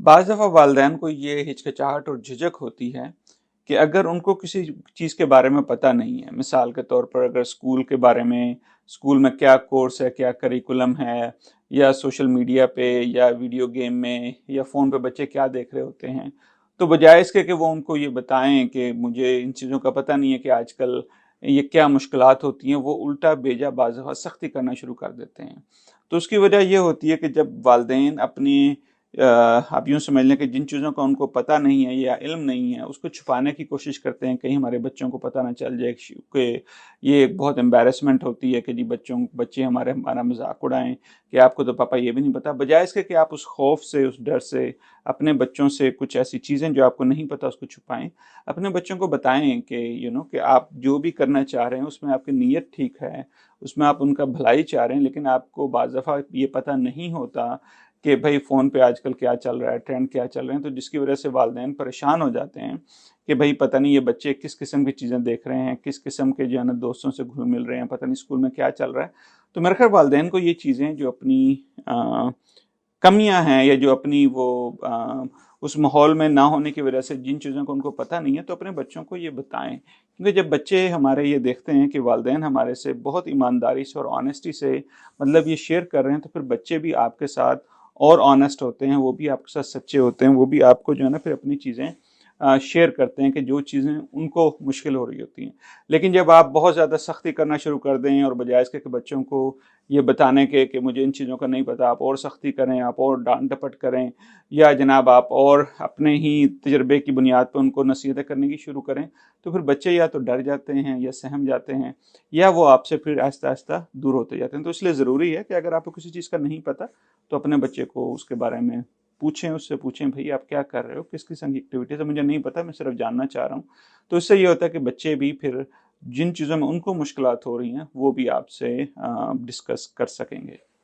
بعض دفعہ والدین کو یہ ہچکچاہٹ اور جھجک ہوتی ہے کہ اگر ان کو کسی چیز کے بارے میں پتہ نہیں ہے، مثال کے طور پر اگر اسکول کے بارے میں، اسکول میں کیا کورس ہے، کیا کریکولم ہے، یا سوشل میڈیا پہ یا ویڈیو گیم میں یا فون پہ بچے کیا دیکھ رہے ہوتے ہیں، تو بجائے اس کے کہ وہ ان کو یہ بتائیں کہ مجھے ان چیزوں کا پتہ نہیں ہے کہ آج کل یہ کیا مشکلات ہوتی ہیں، وہ الٹا بیجا بعض دفعہ سختی کرنا شروع کر دیتے ہیں۔ تو اس کی وجہ یہ ہوتی ہے کہ جب والدین اپنی آپ یوں سمجھ لیں کہ جن چیزوں کا ان کو پتہ نہیں ہے یا علم نہیں ہے اس کو چھپانے کی کوشش کرتے ہیں، کہیں ہمارے بچوں کو پتہ نہ چل جائے کہ یہ ایک بہت امبیرسمنٹ ہوتی ہے کہ جی بچے ہمارا مذاق اڑائیں کہ آپ کو تو پاپا یہ بھی نہیں پتا، بجائے اس کے کہ آپ اس خوف سے، اس ڈر سے اپنے بچوں سے کچھ ایسی چیزیں جو آپ کو نہیں پتا اس کو چھپائیں، اپنے بچوں کو بتائیں کہ کہ آپ جو بھی کرنا چاہ رہے ہیں اس میں آپ کی نیت ٹھیک ہے، اس میں آپ ان کا بھلائی چاہ رہے ہیں، لیکن آپ کو بعض دفعہ یہ پتہ نہیں ہوتا کہ بھائی فون پہ آج کل کیا چل رہا ہے، ٹرینڈ کیا چل رہے ہیں، تو جس کی وجہ سے والدین پریشان ہو جاتے ہیں کہ بھائی پتہ نہیں یہ بچے کس قسم کی چیزیں دیکھ رہے ہیں، کس قسم کے جو ہے نا دوستوں سے گھل مل رہے ہیں، پتہ نہیں اسکول میں کیا چل رہا ہے۔ تو میرے خیال والدین کو یہ چیزیں جو اپنی کمیاں ہیں یا جو اپنی وہ اس ماحول میں نہ ہونے کی وجہ سے جن چیزوں کو ان کو پتہ نہیں ہے، تو اپنے بچوں کو یہ بتائیں، کیونکہ جب بچے ہمارے یہ دیکھتے ہیں کہ والدین ہمارے سے بہت ایمانداری سے اور آنیسٹی سے مطلب یہ شیئر کر رہے ہیں، تو پھر بچے بھی آپ کے ساتھ اور آنیسٹ ہوتے ہیں، وہ بھی آپ کے ساتھ سچے ہوتے ہیں، وہ بھی آپ کو جو ہے نا پھر اپنی چیزیں شیئر کرتے ہیں کہ جو چیزیں ان کو مشکل ہو رہی ہوتی ہیں۔ لیکن جب آپ بہت زیادہ سختی کرنا شروع کر دیں اور بجائے اس کے کہ بچوں کو یہ بتانے کے کہ مجھے ان چیزوں کا نہیں پتا، آپ اور سختی کریں، آپ اور ڈانٹ ڈپٹ کریں، یا جناب آپ اور اپنے ہی تجربے کی بنیاد پہ ان کو نصیحتیں کرنے کی شروع کریں، تو پھر بچے یا تو ڈر جاتے ہیں یا سہم جاتے ہیں، یا وہ آپ سے پھر آہستہ آہستہ دور ہوتے جاتے ہیں۔ تو اس لیے ضروری ہے کہ اگر آپ کو کسی چیز کا نہیں پتا تو اپنے بچے کو اس کے بارے میں پوچھیں، اس سے پوچھیں بھئی آپ کیا کر رہے ہو، کس قسم کی ایکٹیویٹیز ہے، مجھے نہیں پتا، میں صرف جاننا چاہ رہا ہوں۔ تو اس سے یہ ہوتا ہے کہ بچے بھی پھر جن چیزوں میں ان کو مشکلات ہو رہی ہیں وہ بھی آپ سے ڈسکس کر سکیں گے۔